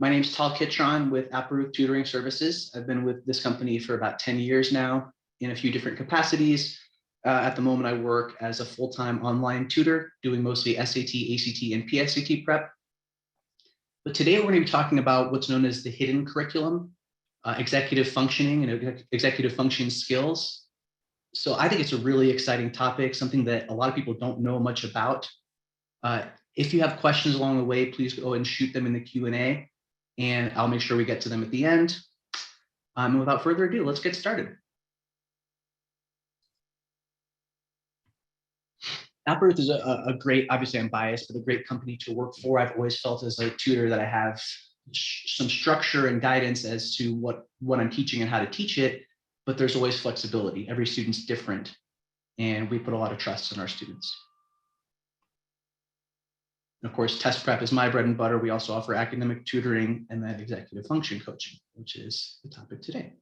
My name is Tal Kitron with Applerouth Tutoring Services. I've been with this company for about 10 years now in a few different capacities. At the moment, I work as a full-time online tutor, doing mostly SAT, ACT, and PSAT prep. But today we're going to be talking about what's known as the hidden curriculum, executive functioning and executive function skills. So I think it's a really exciting topic, something that a lot of people don't know much about. If you have questions along the way, please go and shoot them in the Q&A, and I'll make sure we get to them at the end. And without further ado, let's get started. Applerouth is a great, obviously I'm biased, but a great company to work for. I've always felt as a tutor that I have some structure and guidance as to what I'm teaching and how to teach it, but there's always flexibility. Every student's different, and we put a lot of trust in our students. And of course, test prep is my bread and butter. We also offer academic tutoring and then executive function coaching, which is the topic today.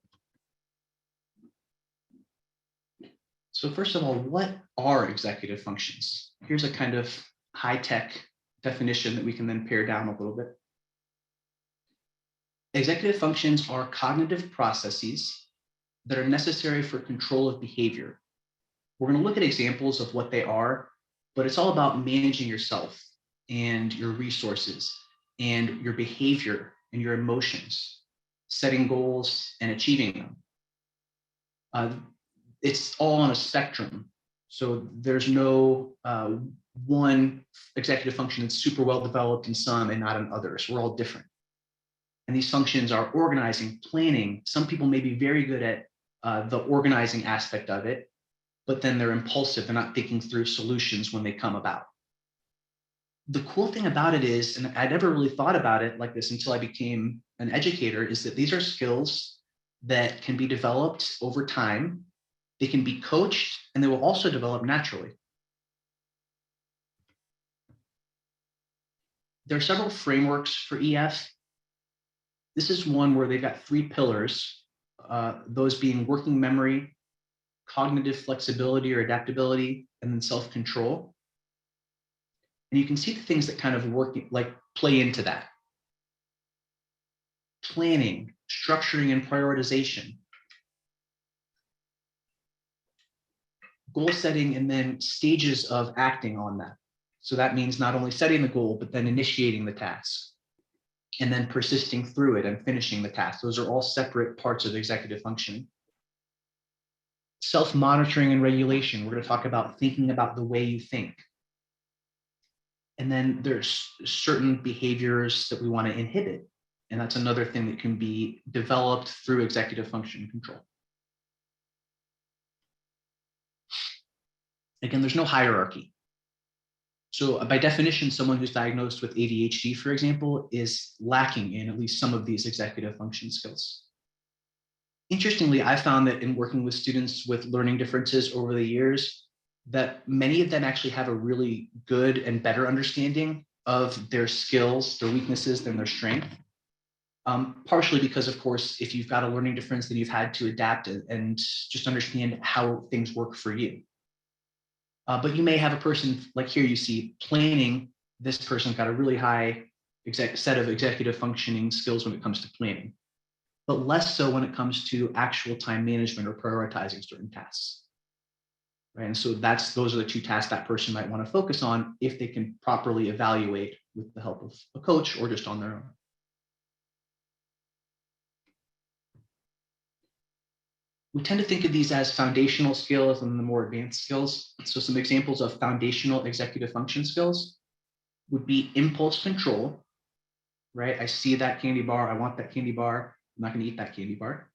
So first of all, what are executive functions? Here's a kind of high-tech definition that we can then pare down a little bit. Executive functions are cognitive processes that are necessary for control of behavior. We're going to look at examples of what they are, but it's all about managing yourself and your resources and your behavior and your emotions, setting goals and achieving them. It's all on a spectrum. So there's no one executive function that's super well developed in some and not in others. We're all different. And these functions are organizing, planning. Some people may be very good at the organizing aspect of it, but then they're impulsive. They're not thinking through solutions when they come about. The cool thing about it is, and I never really thought about it like this until I became an educator, is that these are skills that can be developed over time. They can be coached, and they will also develop naturally. There are several frameworks for EF. This is one where they've got 3 pillars, those being working memory, cognitive flexibility or adaptability, and then self-control. And you can see the things that kind of play into that. Planning, structuring, and prioritization. Goal setting, and then stages of acting on that. So that means not only setting the goal, but then initiating the task, and then persisting through it and finishing the task. Those are all separate parts of executive functioning. Self-monitoring and regulation. We're going to talk about thinking about the way you think. And then there's certain behaviors that we want to inhibit. And that's another thing that can be developed through executive function control. Again, there's no hierarchy. So by definition, someone who's diagnosed with ADHD, for example, is lacking in at least some of these executive function skills. Interestingly, I found that in working with students with learning differences over the years, that many of them actually have a really good and better understanding of their skills, their weaknesses, than their strength. Partially because, of course, if you've got a learning difference, then you've had to adapt and just understand how things work for you. But you may have a person, like here you see planning, this person's got a really high set of executive functioning skills when it comes to planning, but less so when it comes to actual time management or prioritizing certain tasks. Right? And so those are the 2 tasks that person might want to focus on if they can properly evaluate with the help of a coach or just on their own. We tend to think of these as foundational skills and the more advanced skills. So some examples of foundational executive function skills would be impulse control, right? I see that candy bar, I want that candy bar, I'm not going to eat that candy bar.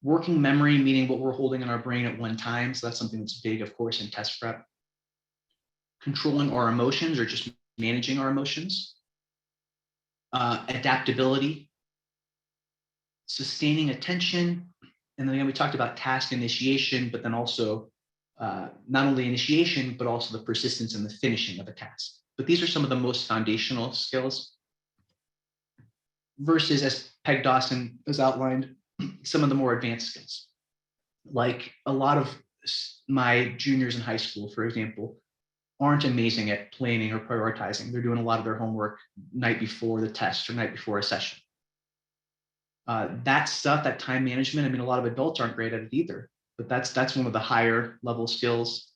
Working memory, meaning what we're holding in our brain at one time. So that's something that's big, of course, in test prep. Controlling our emotions or just managing our emotions. Adaptability. Sustaining attention. And then again, we talked about task initiation, but then also not only initiation, but also the persistence and the finishing of a task. But these are some of the most foundational skills versus, as Peg Dawson has outlined, some of the more advanced skills. Like a lot of my juniors in high school, for example, aren't amazing at planning or prioritizing. They're doing a lot of their homework night before the test or night before a session. That stuff, that time management, I mean, a lot of adults aren't great at it either, but that's one of the higher level skills.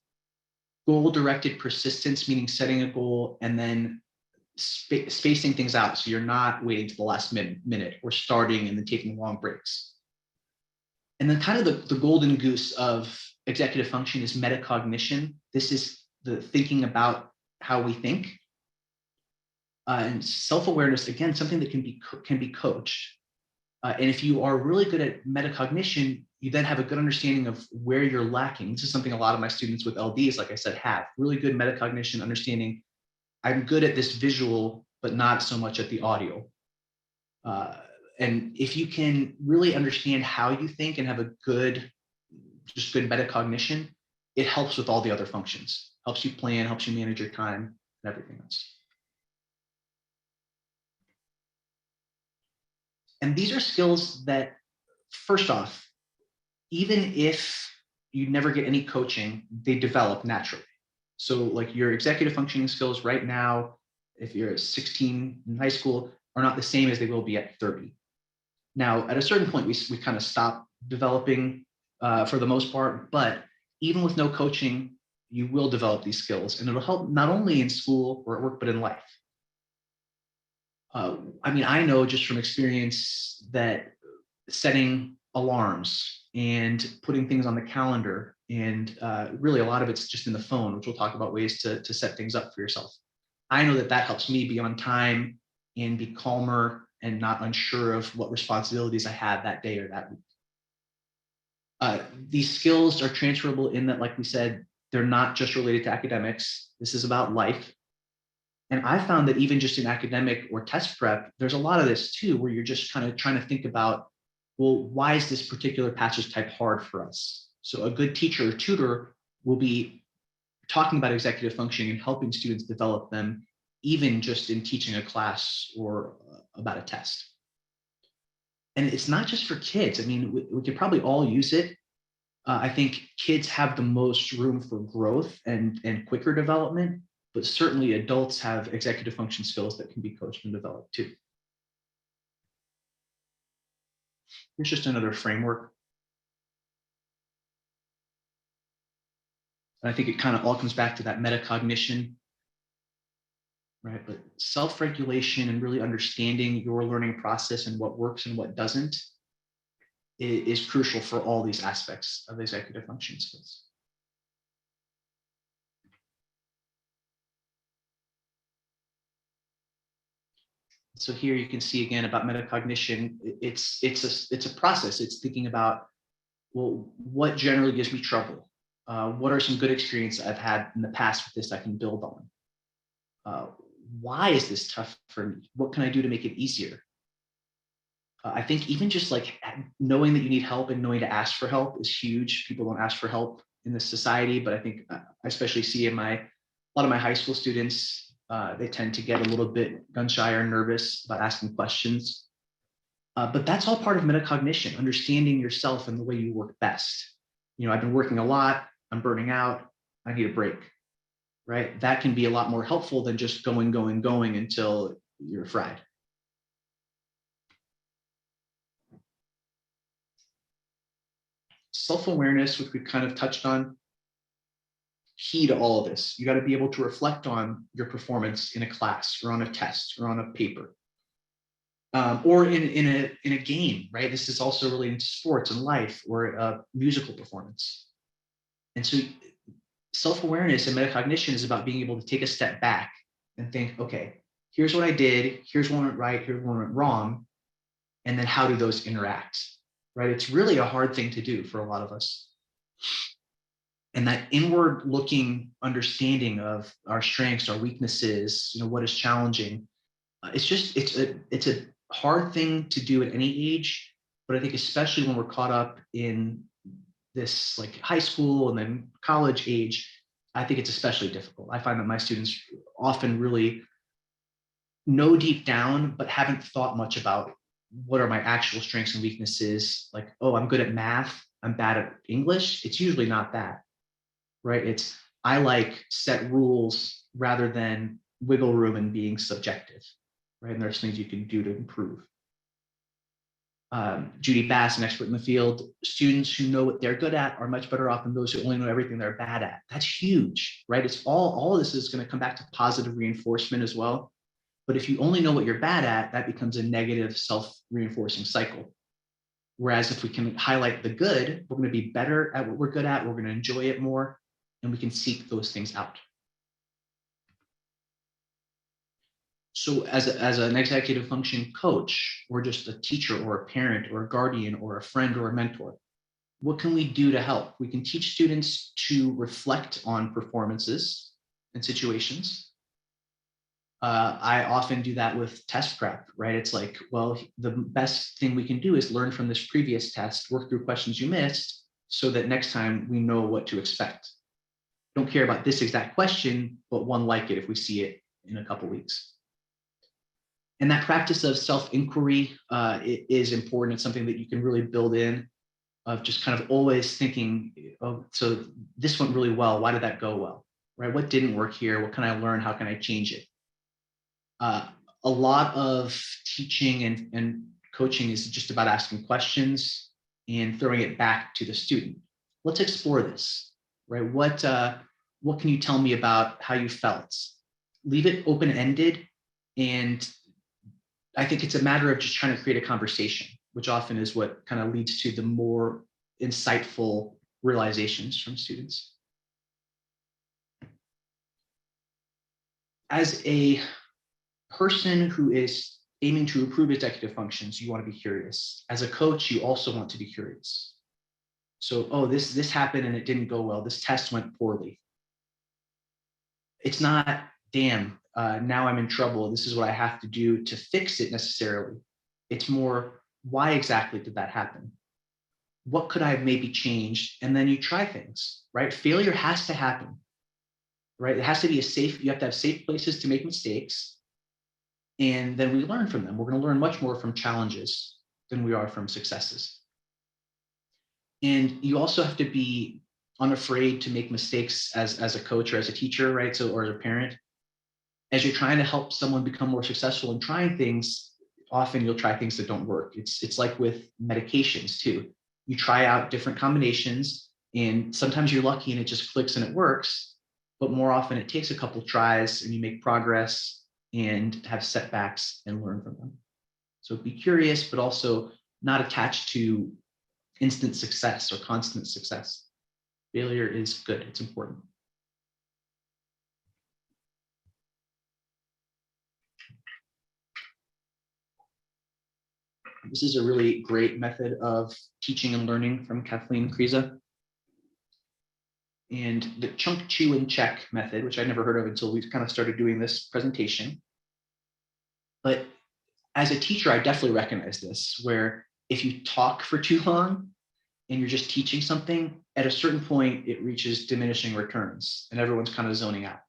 Goal-directed persistence, meaning setting a goal and then spacing things out so you're not waiting to the last minute or starting and then taking long breaks. And then kind of the golden goose of executive function is metacognition. This is the thinking about how we think. And self-awareness, again, something that can be coached. And if you are really good at metacognition, you then have a good understanding of where you're lacking. This is something a lot of my students with LDs, like I said, have really good metacognition, understanding I'm good at this visual, but not so much at the audio. And if you can really understand how you think and have a good metacognition, it helps with all the other functions, helps you plan, helps you manage your time and everything else. And these are skills that, first off, even if you never get any coaching, they develop naturally. So like your executive functioning skills right now, if you're 16 in high school, are not the same as they will be at 30. Now, at a certain point, we kind of stop developing for the most part, but even with no coaching, you will develop these skills, and it'll help not only in school or at work, but in life. I mean, I know just from experience that setting alarms and putting things on the calendar, and really a lot of it's just in the phone, which we'll talk about ways to set things up for yourself. I know that helps me be on time and be calmer and not unsure of what responsibilities I have that day or that week. These skills are transferable in that, like we said, they're not just related to academics. This is about life. And I found that even just in academic or test prep, there's a lot of this too, where you're just kind of trying to think about, well, why is this particular passage type hard for us? So a good teacher or tutor will be talking about executive functioning and helping students develop them, even just in teaching a class or about a test. And it's not just for kids. I mean, we could probably all use it. I think kids have the most room for growth and quicker development, but certainly adults have executive function skills that can be coached and developed too. Here's just another framework. And I think it kind of all comes back to that metacognition, right? But self-regulation and really understanding your learning process and what works and what doesn't is crucial for all these aspects of executive function skills. So here you can see again about metacognition. It's a process. It's thinking about, well, what generally gives me trouble? What are some good experiences I've had in the past with this I can build on? Why is this tough for me? What can I do to make it easier? I think even just like knowing that you need help and knowing to ask for help is huge. People don't ask for help in this society, but I think I especially see in a lot of my high school students, they tend to get a little bit gun shy or nervous about asking questions. But that's all part of metacognition, understanding yourself and the way you work best. You know, I've been working a lot, I'm burning out, I need a break, right? That can be a lot more helpful than just going until you're fried. Self-awareness, which we kind of touched on, key to all of this. You got to be able to reflect on your performance in a class or on a test or on a paper. Or in a game, right? This is also related to sports and life or a musical performance. And so self-awareness and metacognition is about being able to take a step back and think, okay, here's what I did, here's what went right, here's what went wrong, and then how do those interact, right? It's really a hard thing to do for a lot of us. And that inward looking understanding of our strengths, our weaknesses, you know, what is challenging, it's a hard thing to do at any age, but I think especially when we're caught up in this like high school and then college age, I think it's especially difficult. I find that my students often really know deep down, but haven't thought much about what are my actual strengths and weaknesses. Like, oh, I'm good at math, I'm bad at English. It's usually not that, right? It's I like set rules rather than wiggle room and being subjective, right? And there's things you can do to improve. Judy Bass, an expert in the field, students who know what they're good at are much better off than those who only know everything they're bad at. That's huge, right? It's all of this is going to come back to positive reinforcement as well. But if you only know what you're bad at, that becomes a negative self-reinforcing cycle. Whereas if we can highlight the good, we're going to be better at what we're good at, we're going to enjoy it more, and we can seek those things out. So as an executive function coach, or just a teacher or a parent or a guardian or a friend or a mentor, what can we do to help? We can teach students to reflect on performances and situations. I often do that with test prep, right? It's like, well, the best thing we can do is learn from this previous test, work through questions you missed, so that next time we know what to expect. Don't care about this exact question, but one like it if we see it in a couple weeks. And that practice of self-inquiry is important. It's something that you can really build in, of just kind of always thinking, oh, so this went really well. Why did that go well, right? What didn't work here? What can I learn? How can I change it? A lot of teaching and coaching is just about asking questions and throwing it back to the student. Let's explore this, right? What can you tell me about how you felt? Leave it open-ended, and I think it's a matter of just trying to create a conversation, which often is what kind of leads to the more insightful realizations from students. As a person who is aiming to improve executive functions, you want to be curious. As a coach, you also want to be curious. So, oh, this happened and it didn't go well. This test went poorly. It's not, damn, now I'm in trouble. This is what I have to do to fix it necessarily. It's more, why exactly did that happen? What could I have maybe changed? And then you try things, right? Failure has to happen, right? It has to be you have to have safe places to make mistakes. And then we learn from them. We're going to learn much more from challenges than we are from successes. And you also have to be unafraid to make mistakes as a coach or as a teacher, right? So, or as a parent. As you're trying to help someone become more successful in trying things, often you'll try things that don't work. It's like with medications too. You try out different combinations, and sometimes you're lucky and it just clicks and it works, but more often it takes a couple of tries and you make progress and have setbacks and learn from them. So be curious, but also not attached to instant success or constant success. Failure is good, it's important. This is a really great method of teaching and learning from Kathleen Kriza. And the chunk, chew, and check method, which I'd never heard of until we kind of started doing this presentation. But as a teacher, I definitely recognize this, where if you talk for too long and you're just teaching something, at a certain point, it reaches diminishing returns and everyone's kind of zoning out.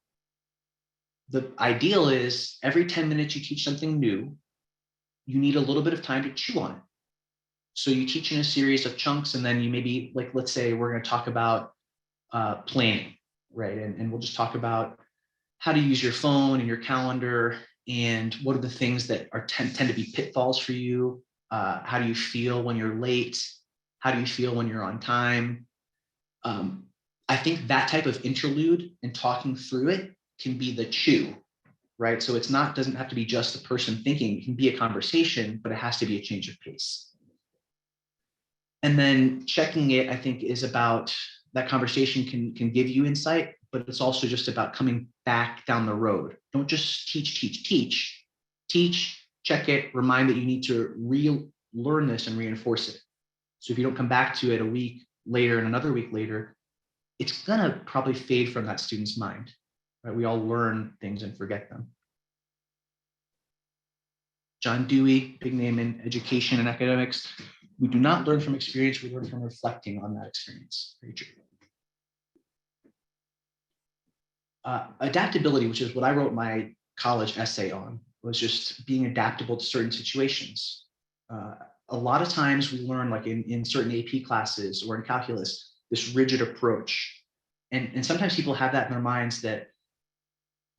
The ideal is every 10 minutes you teach something new, you need a little bit of time to chew on it. So you teach in a series of chunks, and then you maybe, like, let's say we're going to talk about planning, right? And we'll just talk about how to use your phone and your calendar, and what are the things that tend to be pitfalls for you. How do you feel when you're late? How do you feel when you're on time? I think that type of interlude and talking through it can be the chew, right? So doesn't have to be just the person thinking. It can be a conversation, but it has to be a change of pace. And then checking it, I think, is about that conversation can give you insight, but it's also just about coming back down the road. Don't just teach, check it, remind that you need to relearn this and reinforce it. So if you don't come back to it a week later and another week later, it's gonna probably fade from that student's mind, right? We all learn things and forget them. John Dewey, big name in education and academics. We do not learn from experience, we learn from reflecting on that experience. Very true. Adaptability, which is what I wrote my college essay on, was just being adaptable to certain situations. A lot of times we learn, like in certain AP classes or in calculus, this rigid approach. And sometimes people have that in their minds that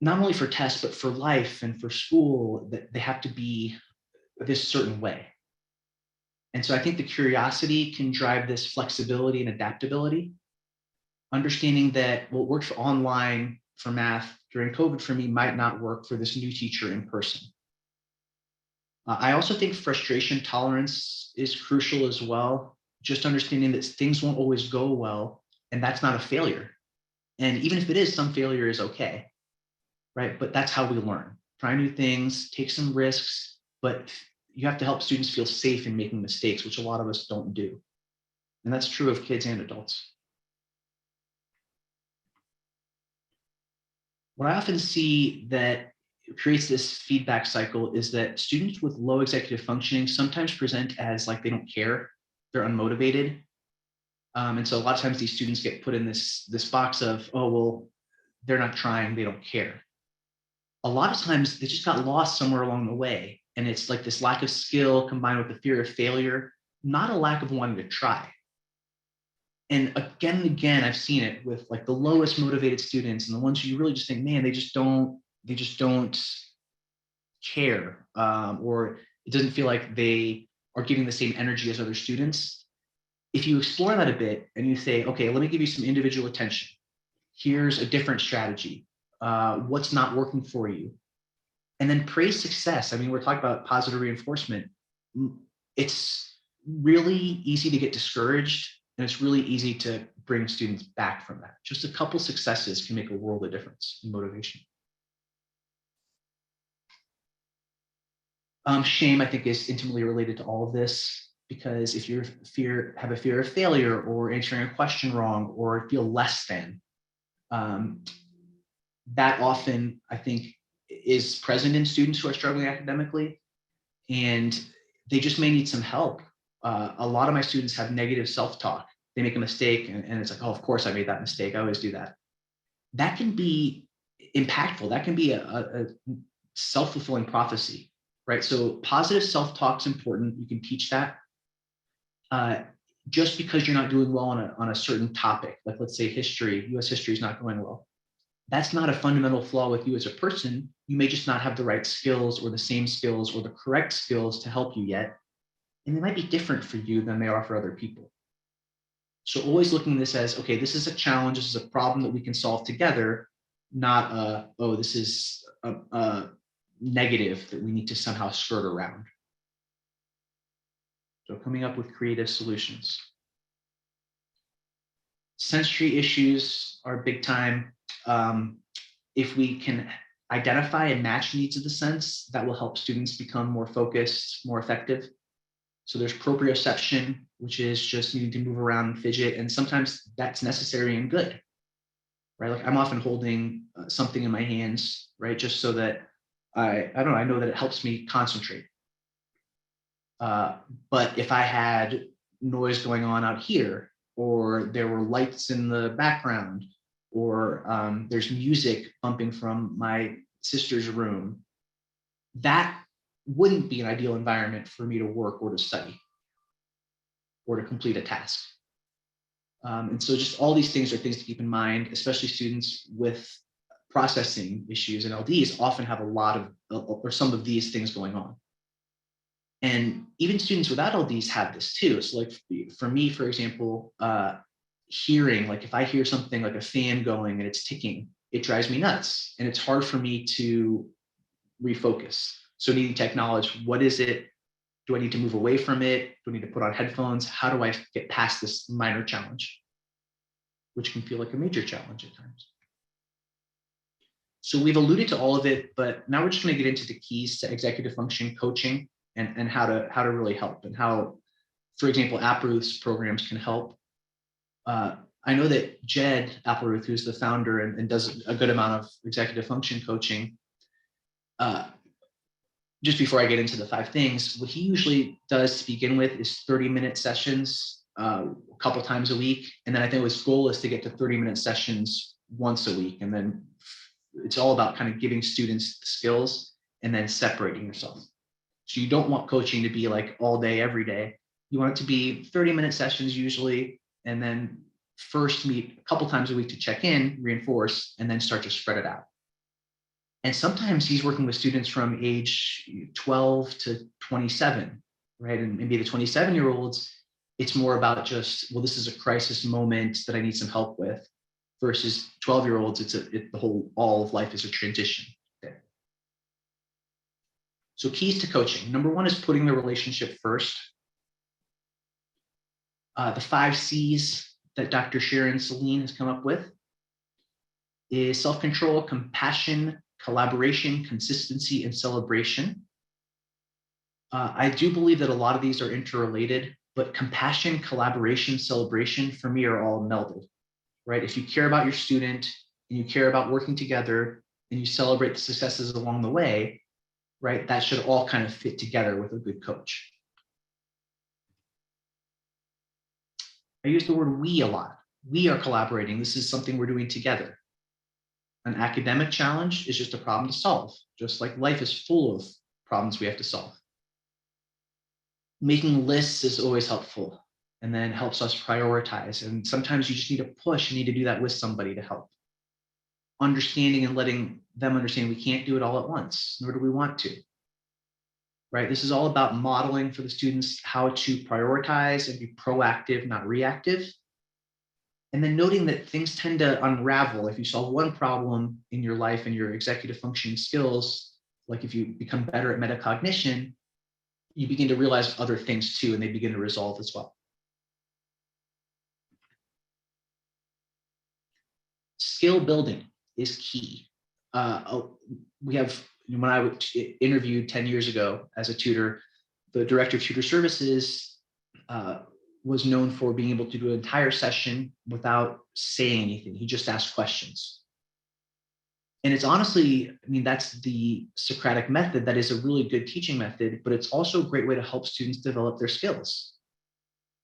not only for tests, but for life and for school, that they have to be this certain way. And so I think the curiosity can drive this flexibility and adaptability, understanding that what worked for online for math during COVID for me might not work for this new teacher in person. I also think frustration tolerance is crucial as well, just understanding that things won't always go well, and that's not a failure. And even if it is, some failure is okay, right? But that's how we learn. Try new things, take some risks, but you have to help students feel safe in making mistakes, which a lot of us don't do. And that's true of kids and adults. What I often see that creates this feedback cycle is that students with low executive functioning sometimes present as like they don't care, they're unmotivated. And so a lot of times these students get put in this box of, oh, well, they're not trying, they don't care. A lot of times they just got lost somewhere along the way. And it's like this lack of skill combined with the fear of failure, not a lack of wanting to try. And again, I've seen it with like the lowest motivated students and the ones who you really just think, man, they just don't care, or it doesn't feel like they are giving the same energy as other students. If you explore that a bit and you say, okay, let me give you some individual attention. Here's a different strategy. What's not working for you? And then praise success. I mean, we're talking about positive reinforcement. It's really easy to get discouraged, and it's really easy to bring students back from that. Just a couple successes can make a world of difference in motivation. Shame, I think, is intimately related to all of this, because if you have a fear of failure or answering a question wrong or feel less than, that often, I think, is present in students who are struggling academically, and they just may need some help. A lot of my students have negative self-talk. They make a mistake and it's like, oh, of course I made that mistake. I always do that. That can be impactful. That can be a self-fulfilling prophecy, right? So positive self-talk is important. You can teach that. Just because you're not doing well on a certain topic, like let's say history, US history is not going well. That's not a fundamental flaw with you as a person. You may just not have the right skills or the same skills or the correct skills to help you yet. And they might be different for you than they are for other people. So always looking at this as, okay, this is a challenge, this is a problem that we can solve together, not oh, this is a negative that we need to somehow skirt around. So coming up with creative solutions. Sensory issues are big time. If we can identify and match needs of the sense, that will help students become more focused, more effective. So there's proprioception, which is just needing to move around and fidget. And sometimes that's necessary and good, right? Like I'm often holding something in my hands, right? Just so that I don't know, I know that it helps me concentrate. But if I had noise going on out here, or there were lights in the background, or there's music bumping from my sister's room, that wouldn't be an ideal environment for me to work or to study or to complete a task. And so just all these things are things to keep in mind, especially students with processing issues, and LDs often have a lot of, or some of these things going on. And even students without LDs have this too. So like for me, for example, hearing, like if I hear something like a fan going and it's ticking, it drives me nuts. And it's hard for me to refocus. So needing to acknowledge, what is it? Do I need to move away from it? Do I need to put on headphones? How do I get past this minor challenge, which can feel like a major challenge at times? So we've alluded to all of it, but now we're just going to get into the keys to executive function coaching and how to really help, and how, for example, Applerouth's programs can help. I know that Jed Applerouth, who's the founder and does a good amount of executive function coaching, just before I get into the 5 things, what he usually does to begin with is 30-minute sessions a couple times a week. And then I think his goal is to get to 30-minute sessions once a week. And then it's all about kind of giving students the skills and then separating yourself. So you don't want coaching to be like all day, every day. You want it to be 30-minute sessions usually, and then first meet a couple times a week to check in, reinforce, and then start to spread it out. And sometimes he's working with students from age 12 to 27, right? And maybe the 27-year-olds, it's more about just, well, this is a crisis moment that I need some help with, versus 12-year-olds, the whole, all of life is a transition. Okay. So keys to coaching. Number one is putting the relationship first. The 5 C's that Dr. Sharon Celine has come up with is self-control, compassion, collaboration, consistency, and celebration. I do believe that a lot of these are interrelated, but compassion, collaboration, celebration, for me, are all melded, right? If you care about your student and you care about working together and you celebrate the successes along the way, right, that should all kind of fit together with a good coach. I use the word we a lot. We are collaborating. This is something we're doing together. An academic challenge is just a problem to solve, just like life is full of problems we have to solve. Making lists is always helpful and then helps us prioritize. And sometimes you just need to push, you need to do that with somebody to help. Understanding and letting them understand we can't do it all at once, nor do we want to. Right? This is all about modeling for the students how to prioritize and be proactive, not reactive. And then noting that things tend to unravel. If you solve one problem in your life and your executive functioning skills, like if you become better at metacognition, you begin to realize other things too, and they begin to resolve as well. Skill building is key. We have, when I interviewed 10 years ago as a tutor, the director of tutor services was known for being able to do an entire session without saying anything. He just asked questions. And it's honestly, I mean, that's the Socratic method. That is a really good teaching method, but it's also a great way to help students develop their skills.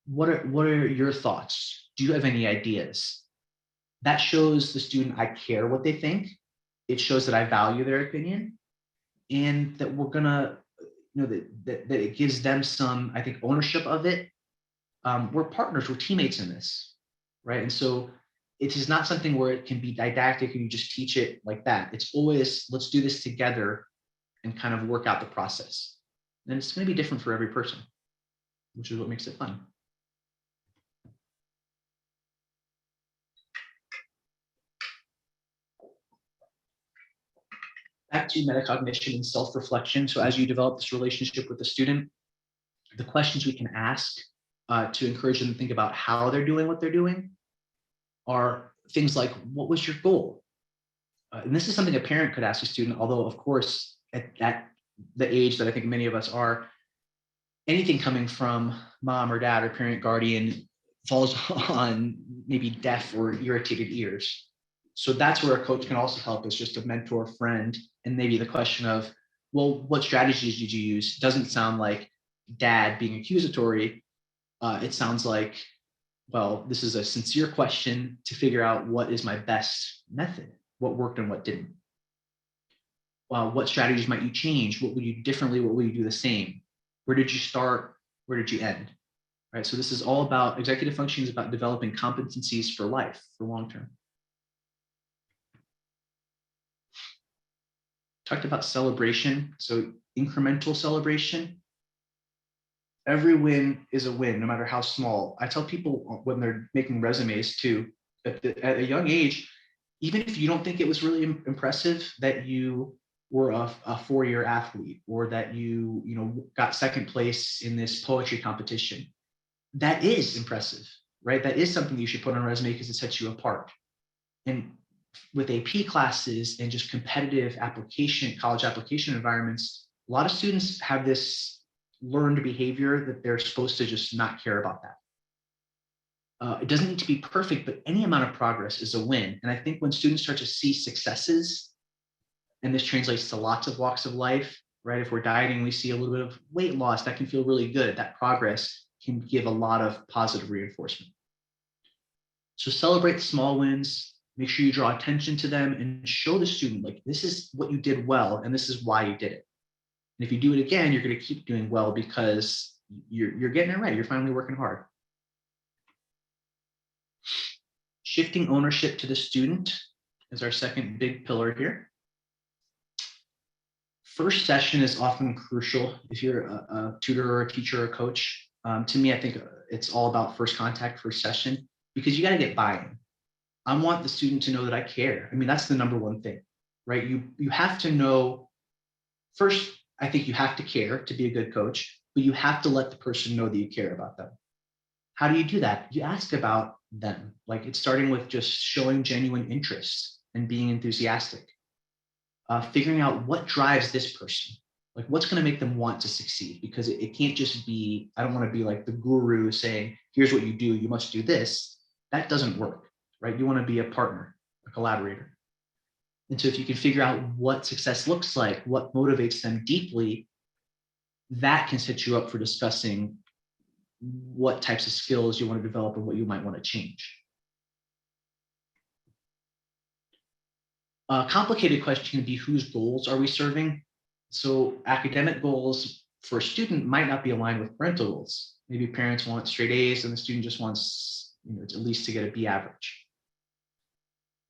What are your thoughts? Do you have any ideas? That shows the student I care what they think. It shows that I value their opinion, and that we're gonna, that it gives them some, I think, ownership of it. We're partners, we're teammates in this, right? And so it is not something where it can be didactic and you just teach it like that. It's always, let's do this together and kind of work out the process. And it's going to be different for every person, which is what makes it fun. Back to metacognition and self-reflection. So as you develop this relationship with the student, the questions we can ask to encourage them to think about how they're doing what they're doing are things like, what was your goal? And this is something a parent could ask a student, although of course, at the age that I think many of us are, anything coming from mom or dad or parent guardian falls on maybe deaf or irritated ears. So that's where a coach can also help, as just a mentor, friend, and maybe the question of, well, what strategies did you use? Doesn't sound like dad being accusatory. It sounds like, well, this is a sincere question to figure out what is my best method, what worked and what didn't. What strategies might you change? What would you do differently? What would you do the same? Where did you start? Where did you end? Right. So this is all about, executive functioning is about developing competencies for life, for long term. Talked about celebration. So incremental celebration. Every win is a win, no matter how small. I tell people when they're making resumes too, at a young age, even if you don't think it was really impressive that you were a 4-year athlete, or that you got second place in this poetry competition, that is impressive, right? That is something you should put on a resume because it sets you apart. And with AP classes and just competitive application, college application environments, a lot of students have this learned behavior that they're supposed to just not care about that. It doesn't need to be perfect, but any amount of progress is a win. And I think when students start to see successes, and this translates to lots of walks of life, right? If we're dieting, we see a little bit of weight loss, that can feel really good. That progress can give a lot of positive reinforcement. So celebrate the small wins, make sure you draw attention to them, and show the student, like, this is what you did well, and this is why you did it. And if you do it again, you're going to keep doing well because you're getting it right. You're finally working hard. Shifting ownership to the student is our second big pillar here. First session is often crucial if you're a tutor or a teacher or a coach. To me, I think it's all about first contact, first session, because you got to get buy-in. I want the student to know that I care. I mean, that's the number one thing, right? You have to know first. I think you have to care to be a good coach, but you have to let the person know that you care about them. How do you do that? You ask about them. Like, it's starting with just showing genuine interest and being enthusiastic. Figuring out what drives this person, like what's going to make them want to succeed, because it can't just be, I don't want to be like the guru saying, here's what you do, you must do this. That doesn't work, right? You want to be a partner, a collaborator. And so if you can figure out what success looks like, what motivates them deeply, that can set you up for discussing what types of skills you want to develop and what you might want to change. A complicated question can be, whose goals are we serving? So academic goals for a student might not be aligned with parental goals. Maybe parents want straight A's and the student just wants, at least to get a B average.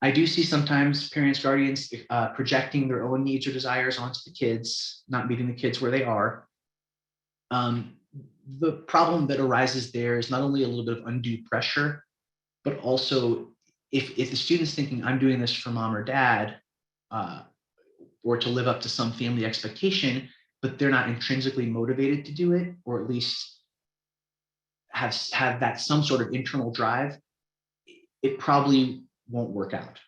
I do see sometimes parents, guardians projecting their own needs or desires onto the kids, not meeting the kids where they are. The problem that arises there is not only a little bit of undue pressure, but also if the student's thinking, I'm doing this for mom or dad, or to live up to some family expectation, but they're not intrinsically motivated to do it, or at least have that some sort of internal drive, it probably won't work out.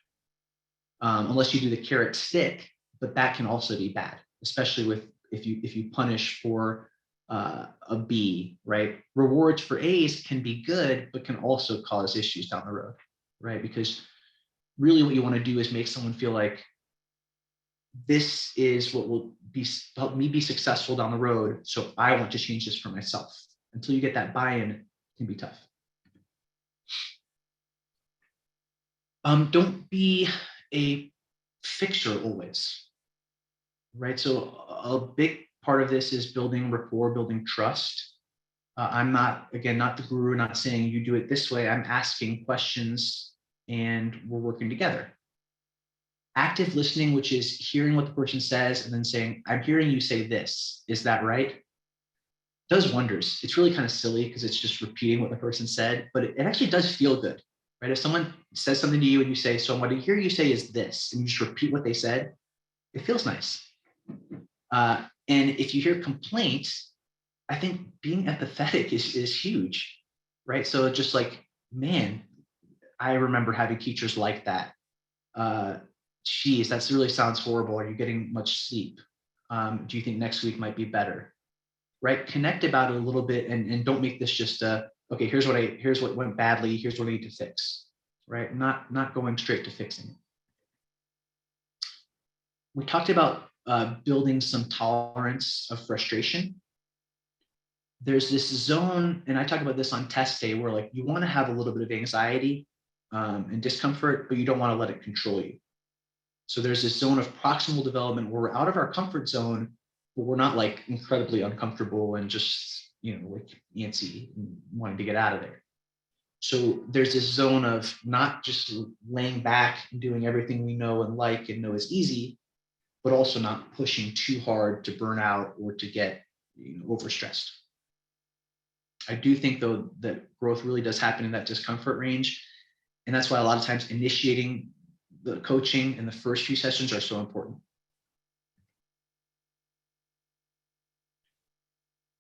Unless you do the carrot stick, but that can also be bad, especially if you punish for a B, right? Rewards for A's can be good, but can also cause issues down the road, right? Because really what you want to do is make someone feel like this is what will help me be successful down the road. So I want to change this for myself. Until you get that buy-in, it can be tough. Don't be a fixer always, right? So a big part of this is building rapport, building trust. I'm not the guru, not saying you do it this way. I'm asking questions and we're working together. Active listening, which is hearing what the person says and then saying, I'm hearing you say this, is that right? Does wonders. It's really kind of silly because it's just repeating what the person said, but it actually does feel good, right? If someone says something to you and you say, so what I hear you say is this, and you just repeat what they said, it feels nice. And if you hear complaints, I think being empathetic is huge, right? So just like, man, I remember having teachers like that. Geez, that really sounds horrible. Are you getting much sleep? Do you think next week might be better? Right? Connect about it a little bit and don't make this just okay, here's what went badly, here's what I need to fix. Right? Not going straight to fixing it. We talked about building some tolerance of frustration. There's this zone, and I talk about this on test day, where like you want to have a little bit of anxiety and discomfort, but you don't want to let it control you. So there's this zone of proximal development where we're out of our comfort zone, but we're not like incredibly uncomfortable and just, like antsy and wanting to get out of there. So there's this zone of not just laying back and doing everything we know and like and know is easy, but also not pushing too hard to burn out or to get overstressed. I do think, though, that growth really does happen in that discomfort range. And that's why a lot of times initiating the coaching in the first few sessions are so important.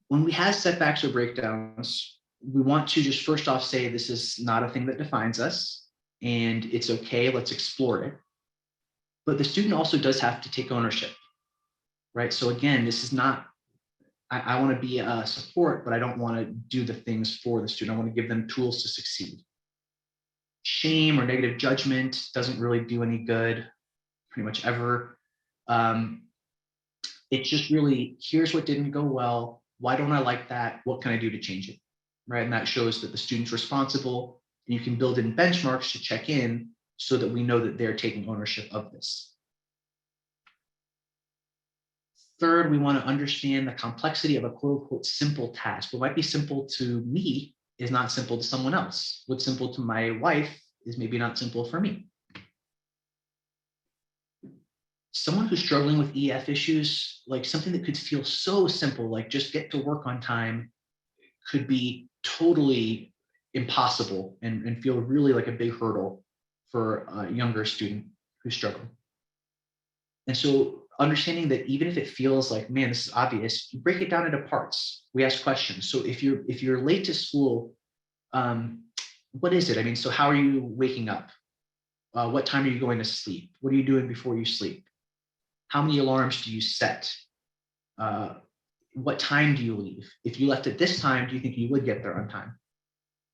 When we have setbacks or breakdowns, we want to just first off say this is not a thing that defines us and it's okay, let's explore it. But the student also does have to take ownership, right? So again, this is not, I want to be a support, but I don't want to do the things for the student. I want to give them tools to succeed. Shame or negative judgment doesn't really do any good, pretty much ever. It's just really, here's what didn't go well. Why don't I like that? What can I do to change it? Right. And that shows that the student's responsible. And you can build in benchmarks to check in so that we know that they're taking ownership of this. Third, we want to understand the complexity of a quote unquote simple task. What might be simple to me is not simple to someone else. What's simple to my wife is maybe not simple for me. Someone who's struggling with EF issues, like something that could feel so simple, like just get to work on time, could be totally impossible and feel really like a big hurdle for a younger student who's struggling. And so understanding that even if it feels like, man, this is obvious, you break it down into parts. We ask questions. So if you're late to school, what is it? I mean, so how are you waking up? What time are you going to sleep? What are you doing before you sleep? How many alarms do you set? What time do you leave? If you left at this time, do you think you would get there on time?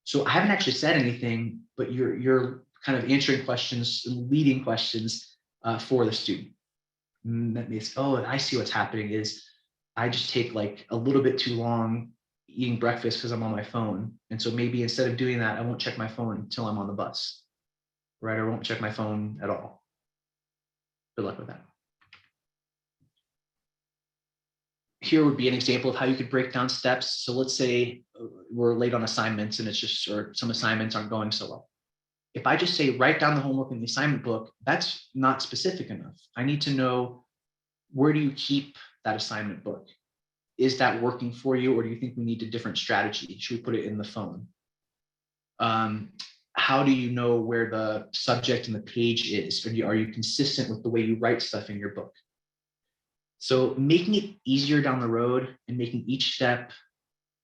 So I haven't actually said anything, but you're kind of answering questions, leading questions for the student. That means, oh, I see what's happening is I just take like a little bit too long eating breakfast because I'm on my phone. And so maybe instead of doing that, I won't check my phone until I'm on the bus, right? I won't check my phone at all. Good luck with that. Here would be an example of how you could break down steps. So let's say we're late on assignments and it's just, or some assignments aren't going so well. If I just say, write down the homework in the assignment book, that's not specific enough. I need to know, where do you keep that assignment book? Is that working for you? Or do you think we need a different strategy? Should we put it in the phone? How do you know where the subject and the page is? Are you consistent with the way you write stuff in your book? So making it easier down the road and making each step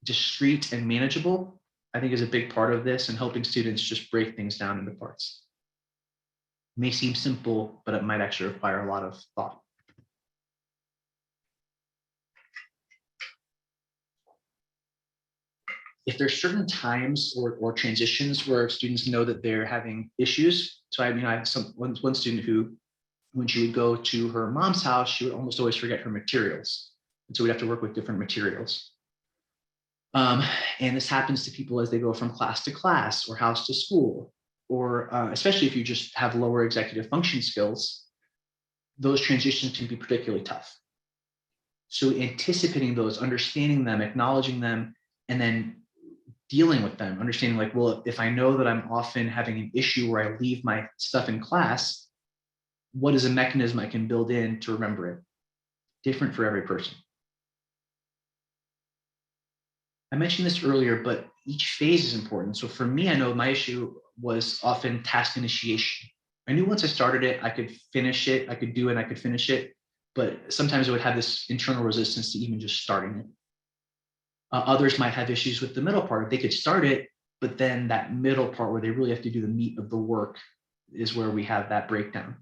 discrete and manageable, I think is a big part of this, and helping students just break things down into parts. It may seem simple, but it might actually require a lot of thought. If there's certain times or transitions where students know that they're having issues, so I mean, I have one student who, when she would go to her mom's house, she would almost always forget her materials. And so we'd have to work with different materials. And this happens to people as they go from class to class or house to school, or especially if you just have lower executive function skills, those transitions can be particularly tough. So anticipating those, understanding them, acknowledging them, and then dealing with them, understanding like, well, if I know that I'm often having an issue where I leave my stuff in class, what is a mechanism I can build in to remember it? Different for every person. I mentioned this earlier, but each phase is important. So for me, I know my issue was often task initiation. I knew once I started it, I could finish it, I could do it, I could finish it. But sometimes I would have this internal resistance to even just starting it. Others might have issues with the middle part. They could start it, but then that middle part where they really have to do the meat of the work is where we have that breakdown.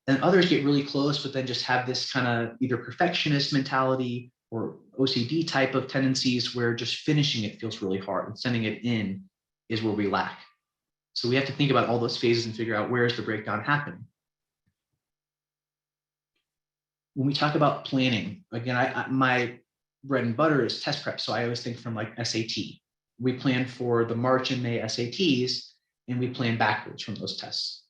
And others get really close, but then just have this kind of either perfectionist mentality or OCD type of tendencies where just finishing it feels really hard, and sending it in is where we lack. So we have to think about all those phases and figure out, where is the breakdown happening. When we talk about planning, again, my bread and butter is test prep. So I always think from like SAT. We plan for the March and May SATs, and we plan backwards from those tests.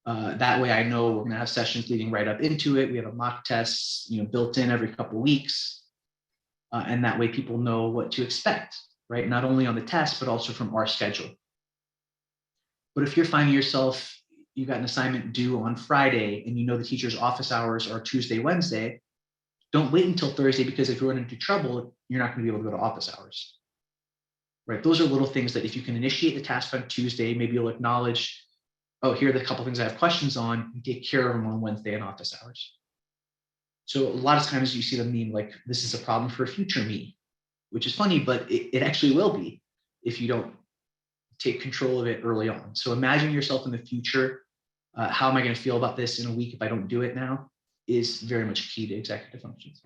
That way I know we're going to have sessions leading right up into it. We have a mock tests, built in every couple of weeks. And that way people know what to expect, right? Not only on the test, but also from our schedule. But if you're finding yourself, you got an assignment due on Friday and you know the teacher's office hours are Tuesday, Wednesday, don't wait until Thursday, because if you run into trouble, you're not going to be able to go to office hours, right? Those are little things that if you can initiate the task on Tuesday, maybe you'll acknowledge, oh, here are the couple things I have questions on, and take care of them on Wednesday in office hours. So a lot of times you see the meme like, this is a problem for future me, which is funny, but it actually will be if you don't take control of it early on. So imagine yourself in the future. How am I going to feel about this in a week if I don't do it now? Is very much key to executive functions.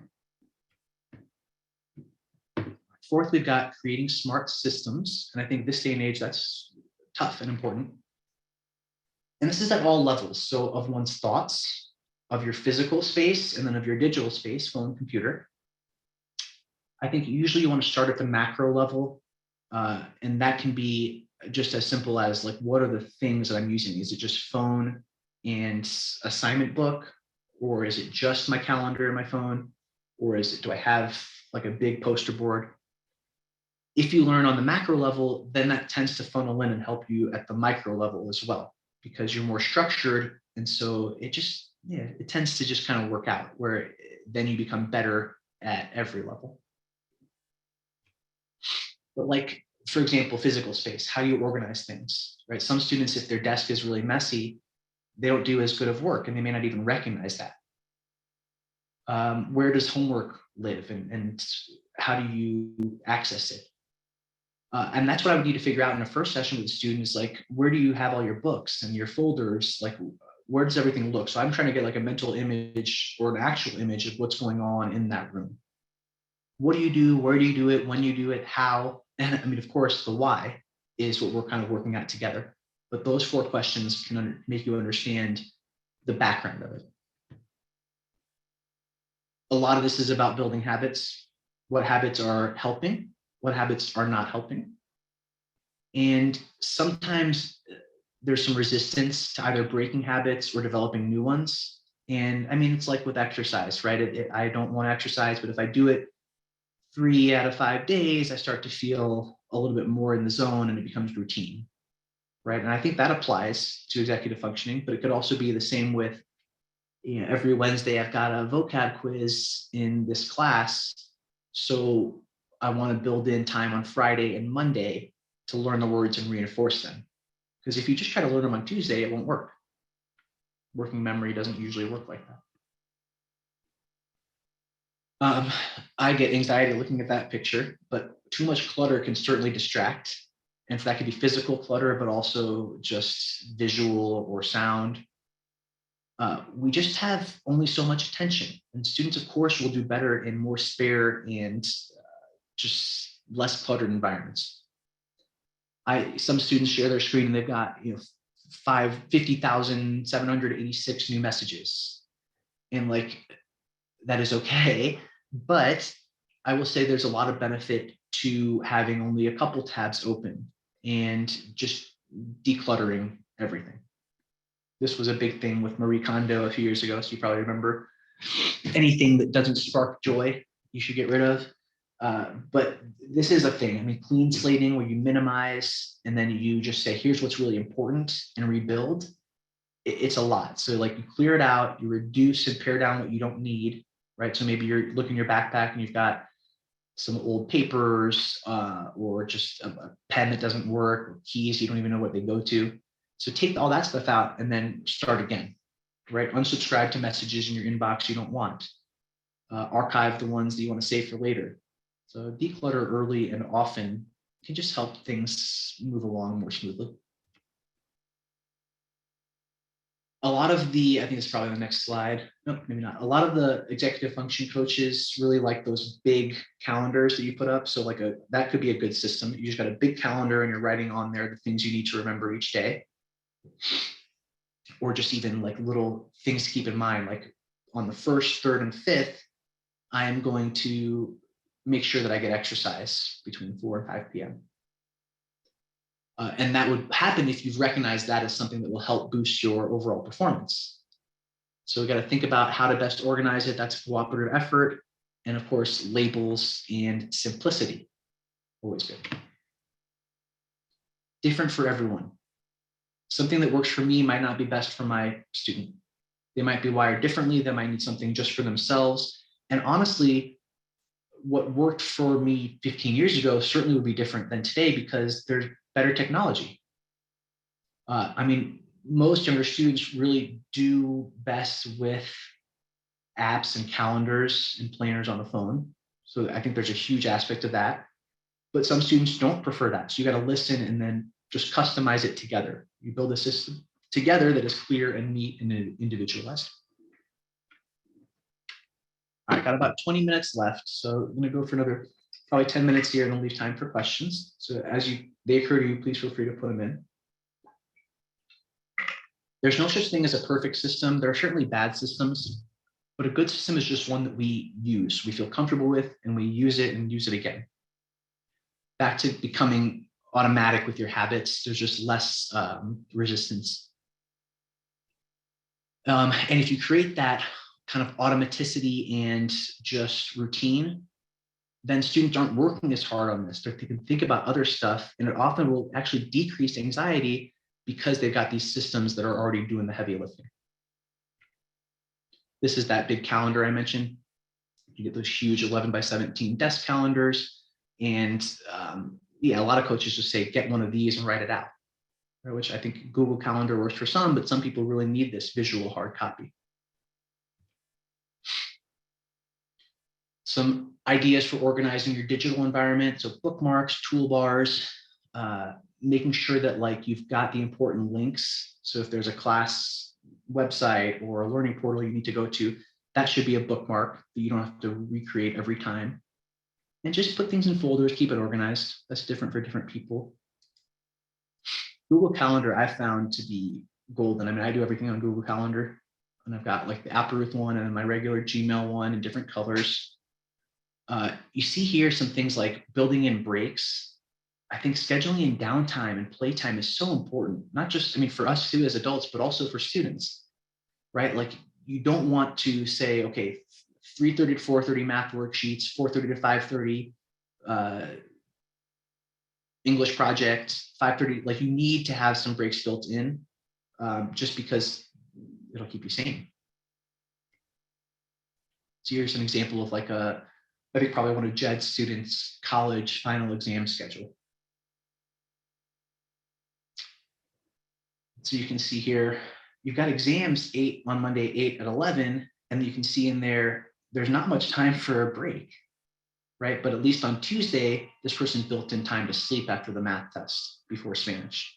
Fourth, we've got creating smart systems. And I think this day and age, that's tough and important. And this is at all levels. So of one's thoughts, of your physical space, and then of your digital space, phone, computer. I think usually you want to start at the macro level. And that can be just as simple as like, what are the things that I'm using? Is it just phone and assignment book? Or is it just my calendar in my phone? Or do I have like a big poster board? If you learn on the macro level, then that tends to funnel in and help you at the micro level as well, because you're more structured. And so it just, yeah, it tends to just kind of work out where then you become better at every level. But like, for example, physical space, how do you organize things, right? Some students, if their desk is really messy, they don't do as good of work and they may not even recognize that. Where does homework live and how do you access it? And that's what I would need to figure out in a first session with the student is like, where do you have all your books and your folders? Like, where does everything look? So I'm trying to get like a mental image or an actual image of what's going on in that room. What do you do? Where do you do it? When you do it? How? And I mean, of course, the why is what we're kind of working at together. But those 4 questions can make you understand the background of it. A lot of this is about building habits. What habits are helping? What habits are not helping? And sometimes there's some resistance to either breaking habits or developing new ones. And I mean, it's like with exercise, right? I don't want to exercise, but if I do it 3 out of 5 days, I start to feel a little bit more in the zone and it becomes routine, right? And I think that applies to executive functioning, but it could also be the same with, you know, every Wednesday I've got a vocab quiz in this class. So I want to build in time on Friday and Monday to learn the words and reinforce them. Because if you just try to learn them on Tuesday, it won't work. Working memory doesn't usually work like that. I get anxiety looking at that picture, but too much clutter can certainly distract. And so that could be physical clutter, but also just visual or sound. We just have only so much attention. And students, of course, will do better in more spare and just less cluttered environments. Some students share their screen and they've got 50,786 new messages. And like, that is okay. But I will say there's a lot of benefit to having only a couple tabs open and just decluttering everything. This was a big thing with Marie Kondo a few years ago, so you probably remember. Anything that doesn't spark joy, you should get rid of. But this is a thing. I mean, clean slating where you minimize and then you just say, here's what's really important and rebuild. It's a lot. So like you clear it out, you reduce and pare down what you don't need, right? So maybe you're looking in your backpack and you've got some old papers or just a pen that doesn't work, or keys, you don't even know what they go to. So take all that stuff out and then start again, right? Unsubscribe to messages in your inbox you don't want. Archive the ones that you want to save for later. So declutter early and often can just help things move along more smoothly. A lot of I think it's probably the next slide. No, maybe not. A lot of the executive function coaches really like those big calendars that you put up. So like that could be a good system. You just got a big calendar and you're writing on there the things you need to remember each day. Or just even like little things to keep in mind, like on the 1st, 3rd, and 5th, I am going to make sure that I get exercise between 4 and 5 p.m. And that would happen if you've recognized that as something that will help boost your overall performance. So we got to think about how to best organize it. That's cooperative effort. And of course, labels and simplicity. Always good. Different for everyone. Something that works for me might not be best for my student. They might be wired differently. They might need something just for themselves. And honestly, what worked for me 15 years ago certainly would be different than today because there's better technology. I mean, most younger students really do best with apps and calendars and planners on the phone. So I think there's a huge aspect of that. But some students don't prefer that. So you got to listen and then just customize it together. You build a system together that is clear and neat and individualized. All right, got about 20 minutes left. So I'm going to go for another probably 10 minutes here and then leave time for questions. So as they occur to you, please feel free to put them in. There's no such thing as a perfect system. There are certainly bad systems, but a good system is just one that we use, we feel comfortable with, and we use it and use it again. Back to becoming automatic with your habits, there's just less resistance. And if you create that kind of automaticity and just routine, then students aren't working as hard on this. They can think about other stuff, and it often will actually decrease anxiety because they've got these systems that are already doing the heavy lifting. This is that big calendar I mentioned. You get those huge 11 by 17 desk calendars. And yeah, a lot of coaches just say, get one of these and write it out, right? Which I think Google Calendar works for some, but some people really need this visual hard copy. Some ideas for organizing your digital environment. So bookmarks, toolbars, making sure that like you've got the important links. So if there's a class website or a learning portal you need to go to, that should be a bookmark that you don't have to recreate every time. And just put things in folders, keep it organized. That's different for different people. Google Calendar I found to be golden. I mean, I do everything on Google Calendar, and I've got like the Applerouth one and my regular Gmail one in different colors. You see here some things like building in breaks. I think scheduling in downtime and playtime is so important, not just, I mean, for us too as adults, but also for students, right? Like you don't want to say, okay, 3:30 to 4:30 math worksheets, 4:30 to 5:30 English project, 5:30, like you need to have some breaks built in just because it'll keep you sane. So here's an example of like I think probably one of Jed's students' college final exam schedule. So you can see here, you've got exams 8 on Monday, 8 at 11, and you can see in there, there's not much time for a break, right? But at least on Tuesday, this person built in time to sleep after the math test before Spanish,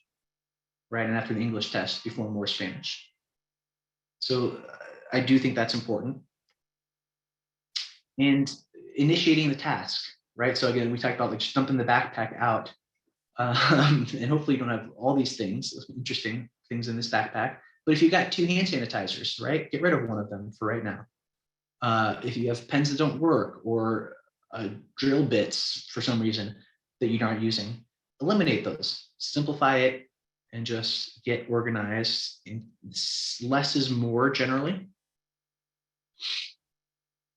right? And after the English test before more Spanish. So I do think that's important. And initiating the task, right? So again, we talked about like just dumping the backpack out. And hopefully you don't have all these things, interesting things in this backpack. But if you've got 2 hand sanitizers, right, get rid of one of them for right now. If you have pens that don't work or drill bits for some reason that you aren't using, eliminate those, simplify it, and just get organized. And less is more generally.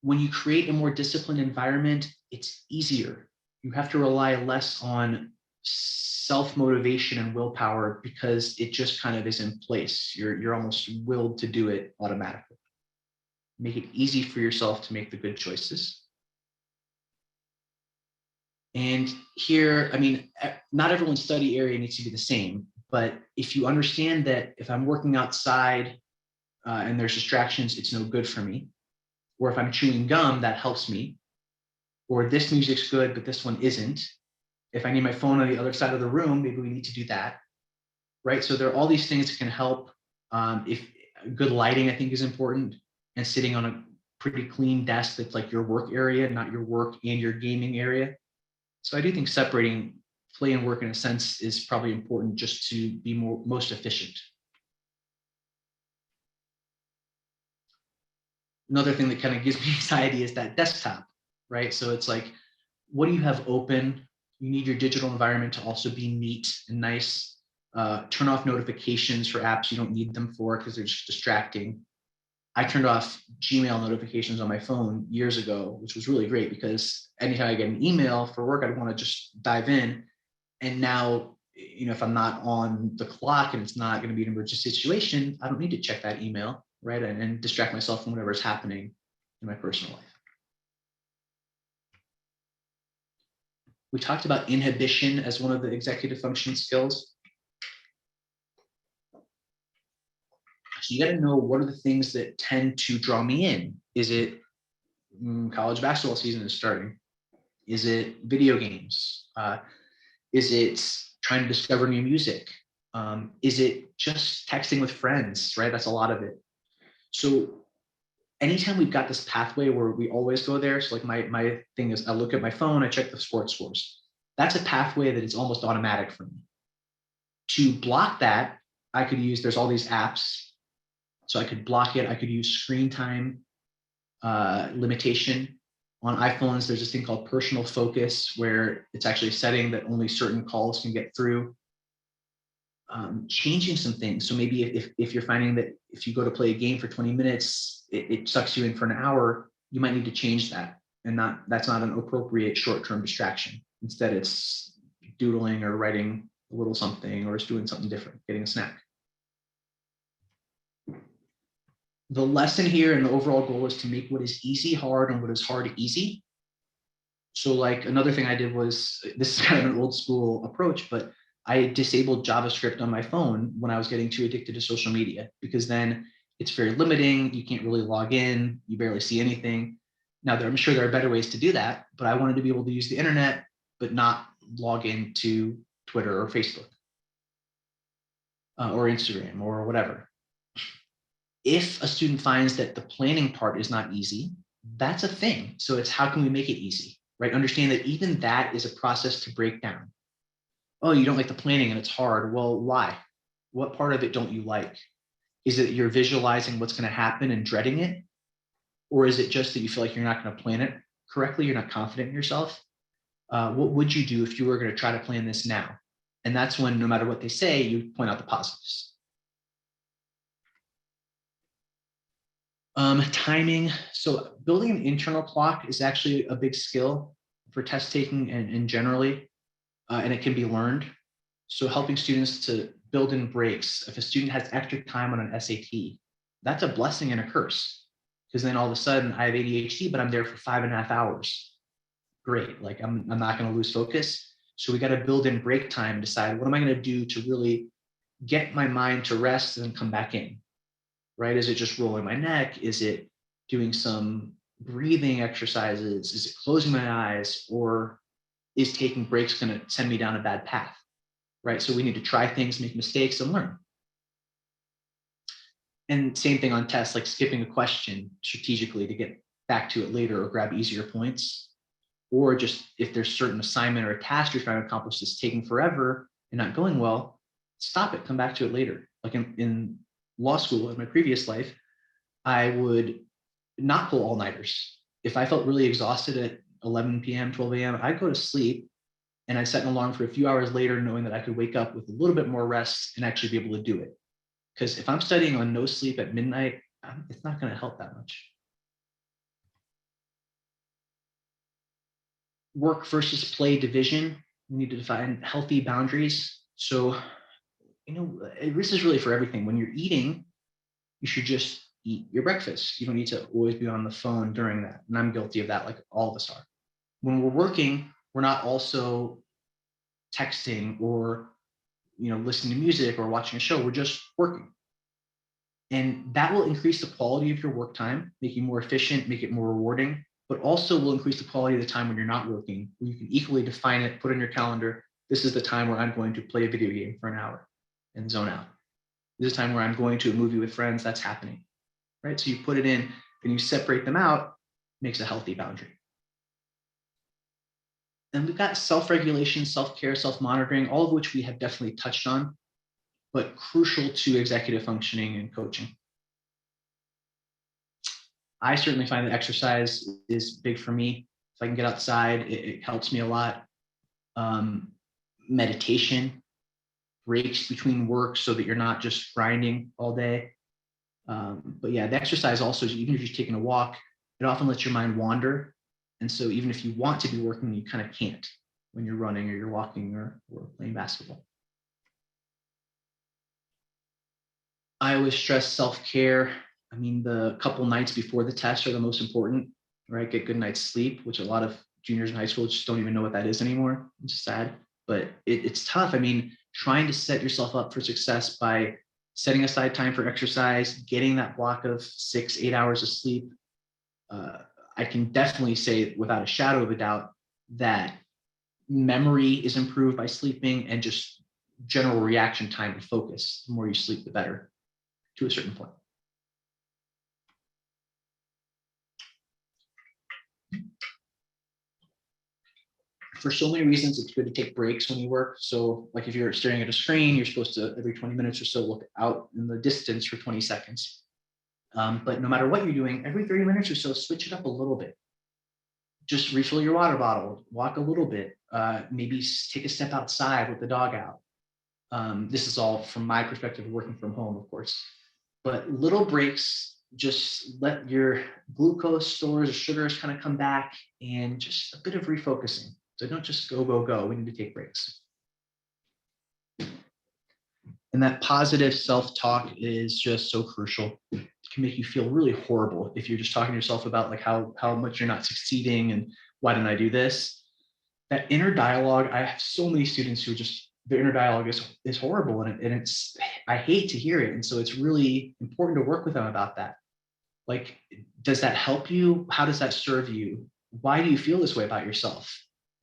When you create a more disciplined environment, it's easier. You have to rely less on self-motivation and willpower because it just kind of is in place. You're almost willed to do it automatically. Make it easy for yourself to make the good choices. And here, I mean, not everyone's study area needs to be the same, but if you understand that if I'm working outside and there's distractions, it's no good for me. Or if I'm chewing gum, that helps me. Or this music's good, but this one isn't. If I need my phone on the other side of the room, maybe we need to do that, right? So there are all these things that can help. If good lighting, I think, is important, and sitting on a pretty clean desk that's like your work area, not your work and your gaming area. So I do think separating play and work in a sense is probably important just to be most efficient. Another thing that kind of gives me anxiety is that desktop, right? So it's like, what do you have open? You need your digital environment to also be neat and nice. Turn off notifications for apps you don't need them for because they're just distracting. I turned off Gmail notifications on my phone years ago, which was really great because anytime I get an email for work, I'd want to just dive in. And now, you know, if I'm not on the clock and it's not going to be an emergency situation, I don't need to check that email, right? And distract myself from whatever's happening in my personal life. We talked about inhibition as one of the executive function skills. So you got to know what are the things that tend to draw me in. Is it college basketball season is starting? Is it video games? Is it trying to discover new music? Is it just texting with friends, right? That's a lot of it. So anytime we've got this pathway where we always go there, so like my thing is I look at my phone, I check the sports scores. That's a pathway that is almost automatic for me. To block that, I could use, there's all these apps. So I could block it. I could use screen time limitation. On iPhones, there's this thing called personal focus where it's actually a setting that only certain calls can get through. Changing some things. So maybe if you're finding that if you go to play a game for 20 minutes, it sucks you in for an hour, you might need to change that, and that's not an appropriate short-term distraction. Instead, it's doodling or writing a little something, or it's doing something different, getting a snack. The lesson here and the overall goal is to make what is easy hard and what is hard easy. So like another thing I did was, this is kind of an old school approach, but I disabled JavaScript on my phone when I was getting too addicted to social media, because then it's very limiting. You can't really log in. You barely see anything. Now, I'm sure there are better ways to do that, but I wanted to be able to use the internet, but not log into Twitter or Facebook or Instagram or whatever. If a student finds that the planning part is not easy, that's a thing. So it's how can we make it easy, right? Understand that even that is a process to break down. Oh, you don't like the planning and it's hard. Well, why? What part of it don't you like? Is it you're visualizing what's going to happen and dreading it? Or is it just that you feel like you're not going to plan it correctly? You're not confident in yourself? What would you do if you were going to try to plan this now? And that's when, no matter what they say, you point out the positives. Timing. So building an internal clock is actually a big skill for test taking and generally, and it can be learned. So helping students to build in breaks. If a student has extra time on an SAT, that's a blessing and a curse, because then all of a sudden I have ADHD, but I'm there for 5.5 hours. Great, like I'm not going to lose focus. So we got to build in break time, decide what am I going to do to really get my mind to rest and then come back in, right? Is it just rolling my neck? Is it doing some breathing exercises? Is it closing my eyes? Or is taking breaks going to send me down a bad path, right? So we need to try things, make mistakes, and learn. And same thing on tests, like skipping a question strategically to get back to it later or grab easier points. Or just if there's certain assignment or a task you're trying to accomplish that's taking forever and not going well, stop it, come back to it later. Like in law school, in my previous life, I would not pull all-nighters. If I felt really exhausted at 11 p.m., 12 a.m., I'd go to sleep and I'd set an alarm for a few hours later, knowing that I could wake up with a little bit more rest and actually be able to do it. Because if I'm studying on no sleep at midnight, it's not going to help that much. Work versus play division. We need to define healthy boundaries. So, this is really for everything. When you're eating, you should just eat your breakfast. You don't need to always be on the phone during that. And I'm guilty of that, like all of us are. When we're working, we're not also texting or listening to music or watching a show. We're just working. And that will increase the quality of your work time, make you more efficient, make it more rewarding, but also will increase the quality of the time when you're not working, where you can equally define it, put in your calendar, this is the time where I'm going to play a video game for an hour and zone out. This is time where I'm going to a movie with friends, that's happening, right? So you put it in and you separate them out, makes a healthy boundary. And we've got self-regulation, self-care, self-monitoring, all of which we have definitely touched on, but crucial to executive functioning and coaching. I certainly find that exercise is big for me. If I can get outside, it helps me a lot. Meditation, breaks between work so that you're not just grinding all day. But yeah, the exercise also, even if you're taking a walk, it often lets your mind wander. And so even if you want to be working, you kind of can't when you're running or you're walking or playing basketball. I always stress self-care. I mean, the couple nights before the test are the most important, right? Get good night's sleep, which a lot of juniors in high school just don't even know what that is anymore. It's sad, but it's tough. I mean, trying to set yourself up for success by setting aside time for exercise, getting that block of 6-8 hours of sleep. I can definitely say without a shadow of a doubt that memory is improved by sleeping, and just general reaction time and focus. The more you sleep, the better, to a certain point. For so many reasons, it's good to take breaks when you work. So like if you're staring at a screen, you're supposed to every 20 minutes or so look out in the distance for 20 seconds. But no matter what you're doing, every 30 minutes or so, switch it up a little bit. Just refill your water bottle, walk a little bit, maybe take a step outside with the dog out. This is all from my perspective, working from home, of course. But little breaks just let your glucose stores or sugars kind of come back, and just a bit of refocusing. So don't just go, go, go. We need to take breaks. And that positive self-talk is just so crucial. It can make you feel really horrible if you're just talking to yourself about like how much you're not succeeding and why didn't I do this? That inner dialogue, I have so many students who just, their inner dialogue is horrible, and it's, I hate to hear it. And so it's really important to work with them about that. Like, does that help you? How does that serve you? Why do you feel this way about yourself?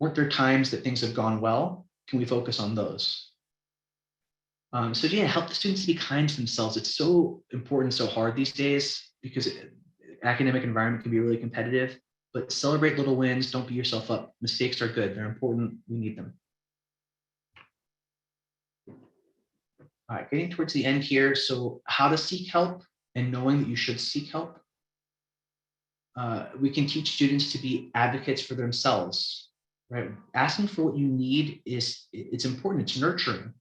Weren't there times that things have gone well? Can we focus on those? So yeah, help the students to be kind to themselves. It's so important, so hard these days, because academic environment can be really competitive, but celebrate little wins. Don't beat yourself up. Mistakes are good. They're important. We need them. All right, getting towards the end here. So how to seek help and knowing that you should seek help. We can teach students to be advocates for themselves, right? Asking for what you need it's important. It's nurturing.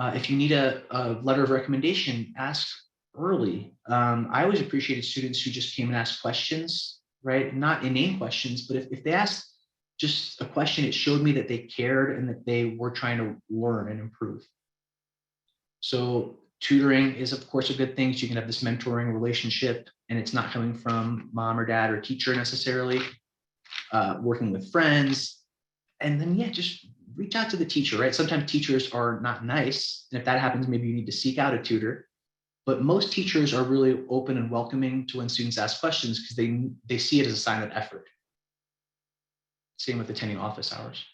If you need a letter of recommendation, ask early. I always appreciated students who just came and asked questions, right? Not inane questions, but if they asked just a question, it showed me that they cared and that they were trying to learn and improve. So tutoring is, of course, a good thing. So you can have this mentoring relationship, and it's not coming from mom or dad or teacher necessarily. Working with friends, and then yeah, just reach out to the teacher, right? Sometimes teachers are not nice, and if that happens, maybe you need to seek out a tutor. But most teachers are really open and welcoming to when students ask questions, because they see it as a sign of effort. Same with attending office hours.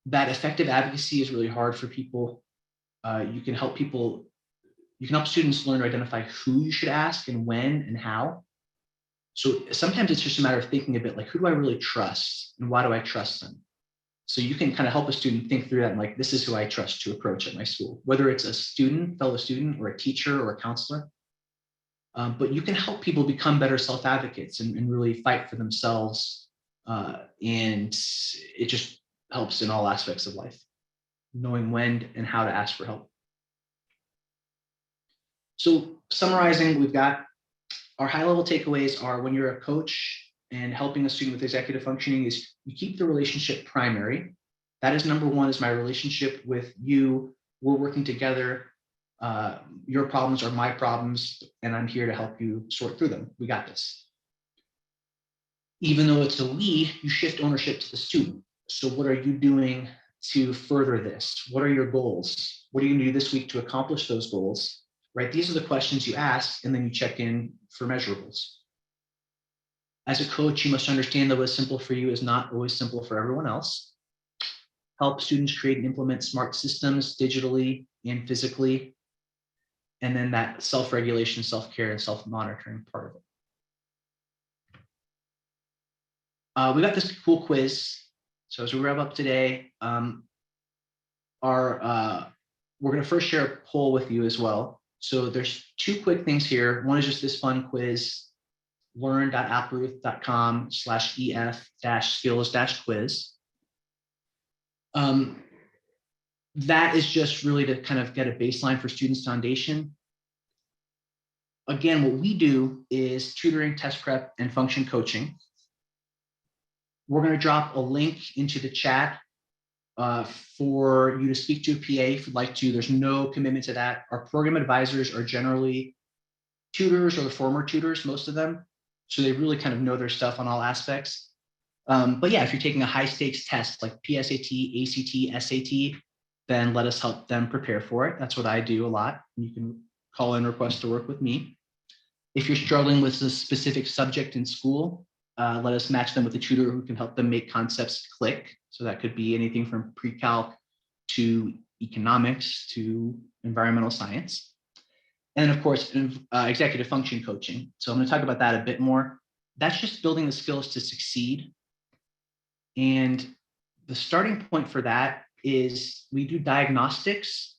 That effective advocacy is really hard for people. You can help students learn to identify who you should ask and when and how. So sometimes it's just a matter of thinking a bit like, who do I really trust and why do I trust them? So you can kind of help a student think through that, and like, this is who I trust to approach at my school, whether it's a student, fellow student, or a teacher or a counselor. But you can help people become better self-advocates and really fight for themselves. And it just helps in all aspects of life, knowing when and how to ask for help. So summarizing, we've got our high-level takeaways are: when you're a coach and helping a student with executive functioning, is you keep the relationship primary. That is number one, is my relationship with you. We're working together. Your problems are my problems, and I'm here to help you sort through them. We got this. Even though it's a we, you shift ownership to the student. So what are you doing to further this? What are your goals? What are you going to do this week to accomplish those goals? Right? These are the questions you ask, and then you check in for measurables. As a coach, you must understand that what's simple for you is not always simple for everyone else. Help students create and implement smart systems digitally and physically. And then that self-regulation, self-care, and self-monitoring part of it. We got this cool quiz. So as we wrap up today, we're going to first share a poll with you as well. So there's two quick things here. One is just this fun quiz, learn.applerouth.com/ef-skills-quiz. That is just really to kind of get a baseline for students' foundation. Again, what we do is tutoring, test prep, and function coaching. We're going to drop a link into the chat for you to speak to a PA if you'd like to. There's no commitment to that. Our program advisors are generally tutors or former tutors, most of them. So they really kind of know their stuff on all aspects. But yeah, if you're taking a high stakes test like PSAT, ACT, SAT, then let us help them prepare for it. That's what I do a lot. You can call in, request to work with me. If you're struggling with a specific subject in school, let us match them with a tutor who can help them make concepts click. So that could be anything from pre-calc to economics to environmental science. And of course, executive function coaching. So I'm going to talk about that a bit more. That's just building the skills to succeed. And the starting point for that is we do diagnostics,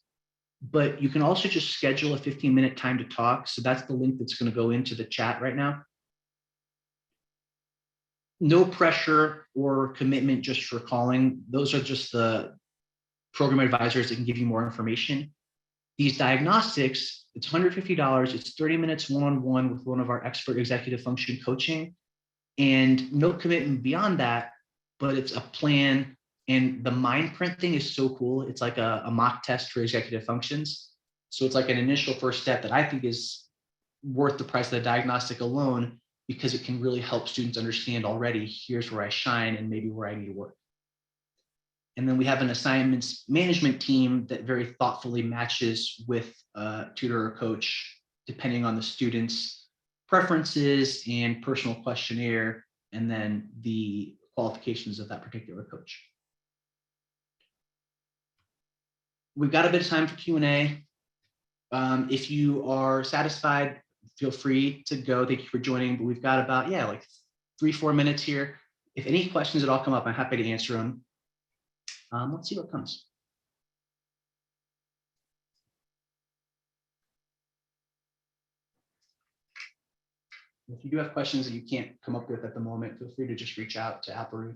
but you can also just schedule a 15-minute time to talk. So that's the link that's going to go into the chat right now. No pressure or commitment just for calling. Those are just the program advisors that can give you more information. These diagnostics, it's $150. It's 30 minutes one-on-one with one of our expert executive function coaching, and no commitment beyond that, but it's a plan. And the mind print thing is so cool. It's like a mock test for executive functions. So it's like an initial first step that I think is worth the price of the diagnostic alone, because it can really help students understand already, here's where I shine and maybe where I need to work. And then we have an assignments management team that very thoughtfully matches with a tutor or coach, depending on the student's preferences and personal questionnaire, and then the qualifications of that particular coach. We've got a bit of time for Q&A. If you are satisfied, feel free to go. Thank you for joining, but we've got about, like 3-4 minutes here. If any questions at all come up, I'm happy to answer them. Let's see what comes. If you do have questions that you can't come up with at the moment, feel free to just reach out to Applerouth.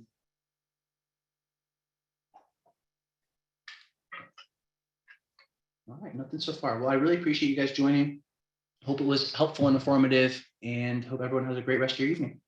All right, nothing so far. Well, I really appreciate you guys joining. Hope it was helpful and informative, and hope everyone has a great rest of your evening.